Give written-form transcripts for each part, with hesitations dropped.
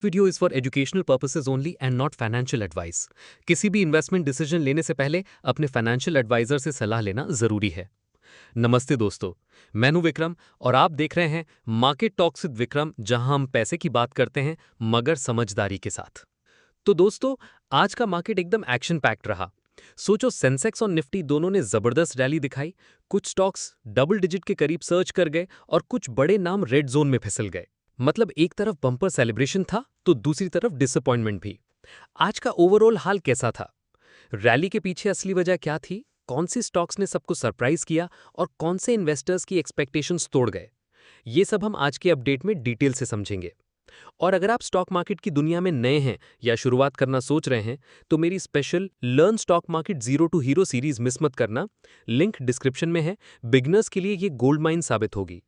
Video is for educational purposes only and not financial advice. किसी भी investment decision लेने से पहले अपने फाइनेंशियल एडवाइजर से सलाह लेना जरूरी है। नमस्ते दोस्तों, मैं हूं विक्रम और आप देख रहे हैं मार्केट टॉक्स विद विक्रम, जहां हम पैसे की बात करते हैं मगर समझदारी के साथ। तो दोस्तों, आज का मार्केट एकदम एक्शन पैक्ड रहा। सोचो, सेंसेक्स और निफ्टी दोनों ने जबरदस्त रैली दिखाई। कुछ स्टॉक्स डबल डिजिट के करीब सर्ज कर गए और कुछ बड़े नाम रेड जोन में फिसल गए। मतलब एक तरफ बम्पर सेलिब्रेशन था तो दूसरी तरफ डिसअपॉइंटमेंट भी। आज का ओवरऑल हाल कैसा था? रैली के पीछे असली वजह क्या थी? कौन सी स्टॉक्स ने सबको सरप्राइज किया और कौन से इन्वेस्टर्स की एक्सपेक्टेशंस तोड़ गए? ये सब हम आज के अपडेट में डिटेल से समझेंगे। और अगर आप स्टॉक मार्केट की दुनिया में नए हैं या शुरुआत करना सोच रहे हैं तो मेरी special learn stock market zero to hero series miss मत करना। लिंक डिस्क्रिप्शन में है। बिगनर्स के लिए ये गोल्ड माइन साबित होगी।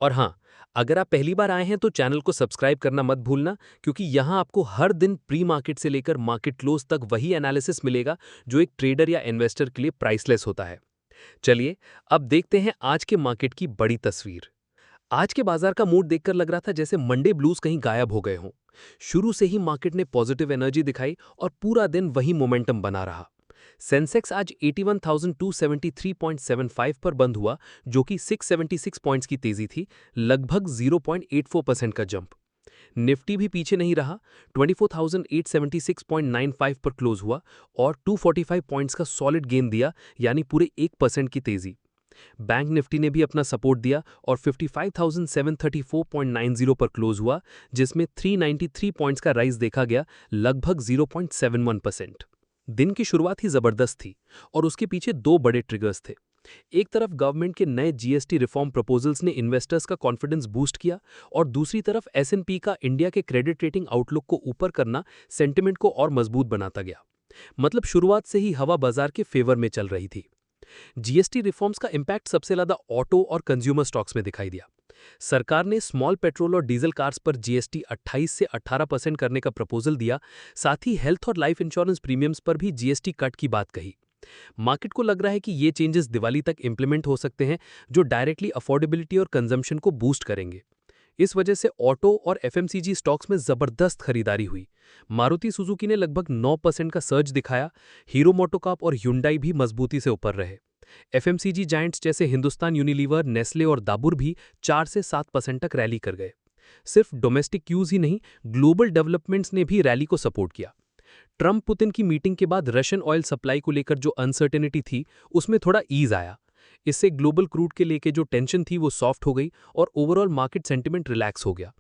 और हाँ, अगर आप पहली बार आए हैं तो चैनल को सब्सक्राइब करना मत भूलना, क्योंकि यहाँ आपको हर दिन प्री मार्केट से लेकर मार्केट क्लोज तक वही एनालिसिस मिलेगा जो एक ट्रेडर या इन्वेस्टर के लिए प्राइसलेस होता है। चलिए अब देखते हैं आज के मार्केट की बड़ी तस्वीर। आज के बाजार का मूड देखकर लग रहा था जैसे मंडे ब्लूज कहीं गायब हो गए हों। शुरू से ही मार्केट ने पॉजिटिव एनर्जी दिखाई और पूरा दिन वही मोमेंटम बना रहा। सेंसेक्स आज 81,273.75 पर बंद हुआ, जो कि 676 पॉइंट्स की तेजी थी, लगभग 0.84% का जंप। निफ्टी भी पीछे नहीं रहा, 24,876.95 पर क्लोज हुआ और 245 पॉइंट्स का सॉलिड गेन दिया, यानी पूरे 1% की तेजी। बैंक निफ्टी ने भी अपना सपोर्ट दिया और 55,734.90 पर क्लोज हुआ, जिसमें 393 पॉइंट्स का राइज देखा गया, लगभग 0.71%। दिन की शुरुआत ही जबरदस्त थी और उसके पीछे दो बड़े ट्रिगर्स थे। एक तरफ गवर्नमेंट के नए जीएसटी रिफॉर्म प्रपोजल्स ने इन्वेस्टर्स का कॉन्फिडेंस बूस्ट किया और दूसरी तरफ एसएनपी का इंडिया के क्रेडिट रेटिंग आउटलुक को ऊपर करना सेंटिमेंट को और मजबूत बनाता गया। मतलब शुरुआत से ही हवा बाजार के फेवर में चल रही थी। जीएसटी रिफॉर्म्स का इंपैक्ट सबसे ज्यादा ऑटो और कंज्यूमर स्टॉक्स में दिखाई दिया। सरकार ने स्मॉल पेट्रोल और डीजल कार्स पर जीएसटी 28 से 18% करने का प्रपोजल दिया। साथ ही हेल्थ और लाइफ इंश्योरेंस प्रीमियम्स पर भी जीएसटी कट की बात कही। मार्केट को लग रहा है कि ये चेंजेस दिवाली तक इंप्लीमेंट हो सकते हैं, जो डायरेक्टली अफोर्डेबिलिटी और कंजम्पशन को बूस्ट करेंगे। इस वजह से ऑटो और एफएमसीजी स्टॉक्स में जबरदस्त खरीदारी हुई। मारुति सुजुकी ने लगभग 9% का सर्ज दिखाया। हीरो मोटोकॉर्प और ह्युंडई भी मजबूती से ऊपर रहे। एफएमसीजी जायंट्स जैसे हिंदुस्तान यूनिलीवर, नेस्ले और दाबुर भी 4 से 7% तक रैली कर गए। सिर्फ डोमेस्टिक क्यूज ही नहीं, ग्लोबल डेवलपमेंट्स ने भी रैली को सपोर्ट किया। ट्रंप पुतिन की मीटिंग के बाद रशियन ऑयल सप्लाई को लेकर जो अनसर्टेनिटी थी, उसमें थोड़ा ईज आया। इससे ग्लोबल क्रूड के लेके जो टेंशन थी वो सॉफ्ट हो गई और ओवरऑल मार्केट सेंटिमेंट रिलैक्स हो गया।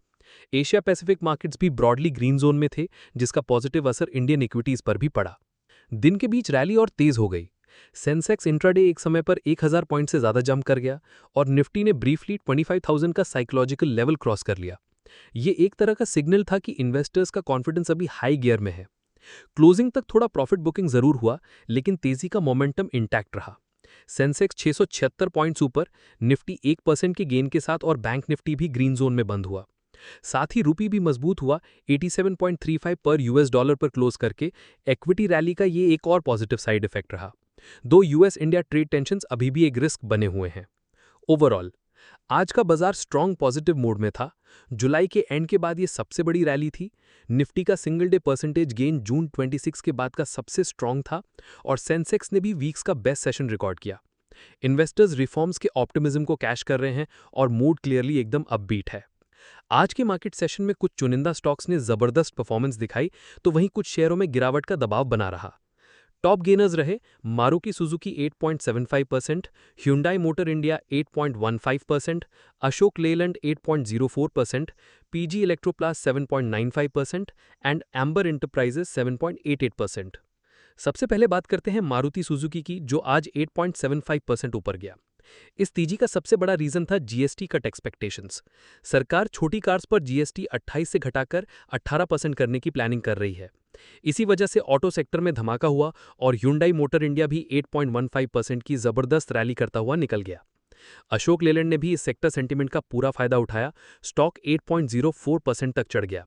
एशिया पैसिफिक मार्केट्स भी ब्रॉडली ग्रीन जोन में थे, जिसका पॉजिटिव असर इंडियन इक्विटीज पर भी पड़ा। दिन के बीच रैली और तेज हो गई। सेंसेक्स इंट्राडे एक समय पर 1000 पॉइंट से ज्यादा जंप कर गया और निफ्टी ने ब्रीफली 25,000 का साइकोलॉजिकल लेवल क्रॉस कर लिया। ये एक तरह का सिग्नल था कि इन्वेस्टर्स का कॉन्फिडेंस अभी हाई गियर में है। क्लोजिंग तक थोड़ा प्रॉफिट बुकिंग जरूर हुआ, लेकिन तेजी का मोमेंटम इंटैक्ट रहा। सेंसेक्स 676 पॉइंट्स ऊपर, निफ्टी 1% के गेन के साथ और बैंक निफ्टी भी ग्रीन जोन में बंद हुआ। साथ ही रुपी भी मजबूत हुआ, 87.35 पर यूएस डॉलर पर क्लोज करके। इक्विटी रैली का ये एक और पॉजिटिव साइड इफेक्ट रहा, दो यूएस इंडिया ट्रेड टेंशंस अभी भी एक रिस्क बने हुए हैं। ओवरऑल आज का बाजार स्ट्रॉन्ग पॉजिटिव मोड में था। जुलाई के एंड के बाद ये सबसे बड़ी रैली थी। निफ्टी का सिंगल डे परसेंटेज गेन जून 26 के बाद का सबसे स्ट्रॉन्ग था और सेंसेक्स ने भी वीक्स का बेस्ट सेशन रिकॉर्ड किया। इन्वेस्टर्स रिफॉर्म्स के ऑप्टिमिज्म को कैश कर रहे हैं और मूड क्लियरली एकदम अपबीट है। आज के मार्केट सेशन में कुछ चुनिंदा स्टॉक्स ने जबरदस्त परफॉर्मेंस दिखाई, तो वहीं कुछ शेयरों में गिरावट का दबाव बना रहा। टॉप गेनर्स रहे Maruti Suzuki 8.75%, Hyundai motor India 8.15%, Ashok Leyland 8.04%, PG Electroplast 7.95% and amber enterprises 7.88%। सबसे पहले बात करते हैं मारुति सुजुकी की, जो आज 8.75% ऊपर गया। इस तेजी का सबसे बड़ा रीजन था जीएसटी कट एक्सपेक्टेशंस। सरकार छोटी कार्स पर जीएसटी 28 से घटाकर 18% करने की प्लानिंग कर रही है। इसी वजह से ऑटो सेक्टर में धमाका हुआ और ह्युंडई मोटर इंडिया भी 8.15% की जबरदस्त रैली करता हुआ निकल गया। अशोक लेलैंड ने भी इस सेक्टर सेंटीमेंट का पूरा फायदा उठाया, स्टॉक 8.04% तक चढ़ गया।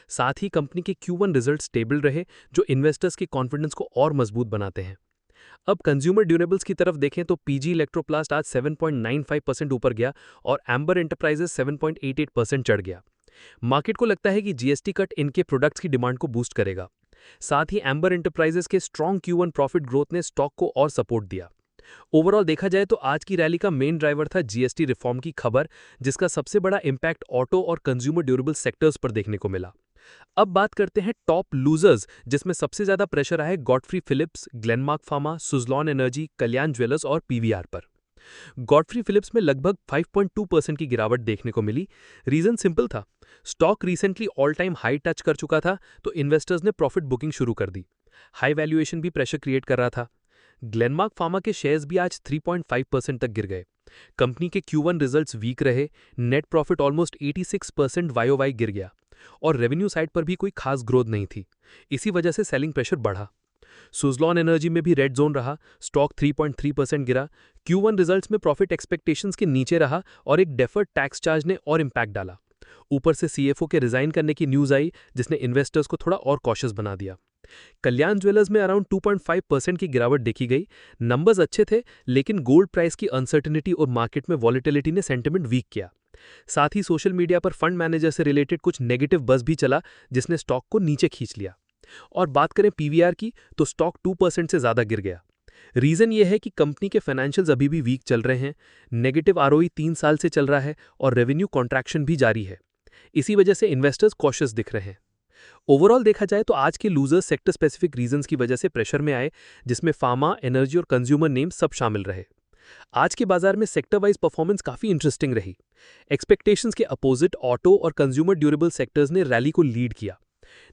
साथ ही कंपनी के Q1 रिजल्ट स्टेबल रहे, जो इन्वेस्टर्स के कॉन्फिडेंस को और मजबूत बनाते हैं। अब कंज्यूमर ड्यूरेबल्स की तरफ देखें तो पीजी इलेक्ट्रोप्लास्ट आज 7.95% ऊपर गया और एम्बर एंटरप्राइजेस 7.88% चढ़ गया। मार्केट को लगता है कि जीएसटी कट इनके प्रोडक्ट्स की डिमांड को बूस्ट करेगा। साथ ही एम्बर एंटरप्राइजेस के स्ट्रॉन्ग Q1 प्रॉफिट ग्रोथ ने स्टॉक को और सपोर्ट दिया। ओवरऑल देखा जाए तो आज की रैली का मेन ड्राइवर था जीएसटी रिफॉर्म की खबर, जिसका सबसे बड़ा इंपैक्ट ऑटो और कंज्यूमर ड्यूरेबल सेक्टर्स पर देखने को मिला। अब बात करते हैं टॉप लूजर्स, जिसमें सबसे ज्यादा प्रेशर आया Godfrey Phillips, Glenmark pharma, Suzlon energy, Kalyan jewellers और पीवीआर पर। गॉडफ्री फिलिप्स में लगभग 5.2% की गिरावट देखने को मिली। रीजन सिंपल था, stock recently all time high touch कर चुका था, तो इन्वेस्टर्स ने प्रॉफिट बुकिंग शुरू कर दी। हाई वैल्यूएशन भी प्रेशर क्रिएट कर रहा था। ग्लेनमार्क फार्मा के शेयर्स भी आज 3.5% तक गिर गए। कंपनी के Q1 रिजल्ट्स वीक रहे, नेट प्रॉफिट ऑलमोस्ट 86% वाई गिर गया और रेवेन्यू साइड पर भी कोई खास ग्रोथ नहीं थी। इसी वजह से सेलिंग प्रेशर बढ़ा। सुज़लॉन एनर्जी में भी रेड जोन रहा, स्टॉक 3.3% गिरा। Q1 रिजल्ट्स में प्रॉफिट एक्सपेक्टेशंस के नीचे रहा और एक डेफर्ड टैक्स चार्ज ने और इम्पैक्ट डाला। ऊपर से CFO के रिजाइन करने की न्यूज आई, जिसने इन्वेस्टर्स को थोड़ा और कॉशियस बना दिया। कल्याण ज्वेलर्स में अराउंड 2.5% की गिरावट देखी गई। नंबर्स अच्छे थे, लेकिन गोल्ड प्राइस की अनसर्टेनिटी और मार्केट में वॉलेटिलिटी ने सेंटिमेंट वीक किया। साथ ही सोशल मीडिया पर फंड मैनेजर से रिलेटेड कुछ नेगेटिव बज़ भी चला, जिसने स्टॉक को नीचे खींच लिया। और बात करें पीवीआर की, तो स्टॉक 2% से ज्यादा गिर गया। रीजन यह है कि कंपनी के फाइनेंशियल्स अभी भी वीक चल रहे हैं, नेगेटिव आरओई 3 साल से चल रहा है और रेवेन्यू कॉन्ट्रैक्शन भी जारी है। इसी वजह से इन्वेस्टर्स कॉशियस दिख रहे हैं। ओवरऑल देखा जाए तो आज के लूजर्स सेक्टर स्पेसिफिक रीजंस की वजह से प्रेशर में आए, जिसमें फार्मा, एनर्जी और कंज्यूमर नेम्स सब शामिल रहे। आज के बाजार में सेक्टर वाइज परफॉर्मेंस काफी इंटरेस्टिंग रही। एक्सपेक्टेशंस के अपोजिट ऑटो और कंज्यूमर ड्यूरेबल सेक्टर्स ने रैली को लीड किया।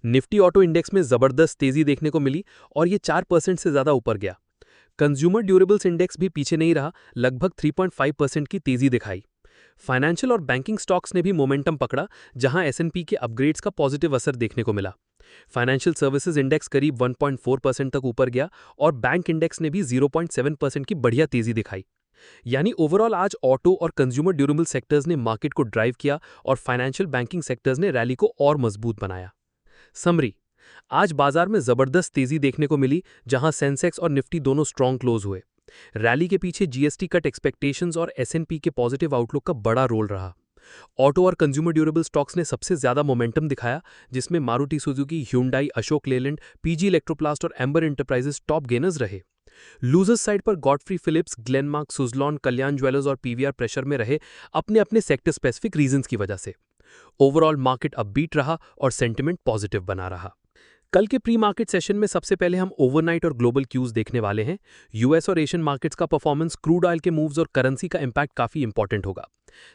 निफ्टी ऑटो इंडेक्स में जबरदस्त तेजी देखने को मिली और ये 4% से ज्यादा ऊपर गया। कंज्यूमर ड्यूरेबल्स इंडेक्स भी पीछे नहीं रहा, लगभग 3.5% की तेजी दिखाई। फाइनेंशियल और बैंकिंग स्टॉक्स ने भी मोमेंटम पकड़ा, जहां S&P के अपग्रेड्स का पॉजिटिव असर देखने को मिला। फाइनेंशियल सर्विसेज इंडेक्स करीब 1.4% तक ऊपर गया और बैंक इंडेक्स ने भी 0.7% की बढ़िया तेजी दिखाई। यानी ओवरऑल आज ऑटो और कंज्यूमर ड्यूरेबल सेक्टर्स ने मार्केट को ड्राइव किया और फाइनेंशियल बैंकिंग सेक्टर्स ने रैली को और मजबूत बनाया। समरी, आज बाजार में जबरदस्त तेजी देखने को मिली, जहां सेंसेक्स और निफ्टी दोनों स्ट्रॉन्ग क्लोज हुए। रैली के पीछे जीएसटी कट एक्सपेक्टेशंस और S&P के पॉजिटिव आउटलुक का बड़ा रोल रहा। ऑटो और कंज्यूमर ड्यूरेबल स्टॉक्स ने सबसे ज्यादा मोमेंटम दिखाया, जिसमें Maruti Suzuki, Hyundai, Ashok Leyland, PG Electroplast और एम्बर एंटरप्राइजेस टॉप गेनर्स रहे। लूजर्स साइड पर गॉडफ्री फिलिप्स, ग्लेनमार्क, सुज़लॉन, कल्याण ज्वेलर्स और पीवीआर प्रेशर में रहे, अपने अपने सेक्टर स्पेसिफिक रीजंस की वजह से। ओवरऑल मार्केट अपबीट रहा और सेंटिमेंट पॉजिटिव बना रहा। कल के प्री मार्केट सेशन में सबसे पहले हम ओवरनाइट और ग्लोबल क्यूज देखने वाले हैं। यूएस और एशियन मार्केट्स का परफॉर्मेंस, क्रूड ऑयल के मूव्स और करेंसी का इंपैक्ट काफी इंपॉर्टेंट होगा।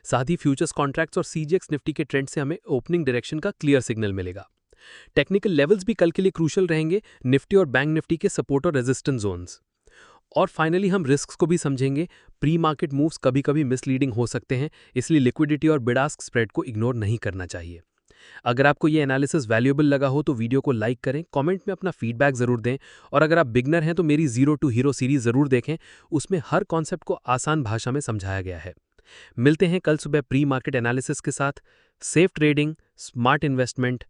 साथ ही फ्यूचर्स कॉन्ट्रैक्ट्स और सीजीएक्स निफ्टी के ट्रेंड से हमें ओपनिंग डायरेक्शन का क्लियर सिग्नल मिलेगा। टेक्निकल लेवल्स भी कल के लिए क्रूशियल रहेंगे, निफ्टी और बैंक निफ्टी के सपोर्ट और रेजिस्टेंस जोन्स। और फाइनली हम रिस्क्स को भी समझेंगे। प्री मार्केट मूव्स कभी कभी मिसलीडिंग हो सकते हैं, इसलिए लिक्विडिटी और बिड आस्क स्प्रेड को इग्नोर नहीं करना चाहिए। अगर आपको ये एनालिसिस वैल्यूएबल लगा हो तो वीडियो को लाइक करें, कमेंट में अपना फीडबैक जरूर दें और अगर आप बिगनर हैं तो मेरी जीरो टू हीरो सीरीज जरूर देखें, उसमें हर कॉन्सेप्ट को आसान भाषा में समझाया गया है। मिलते हैं कल सुबह प्री मार्केट एनालिसिस के साथ। Safe trading, smart investment,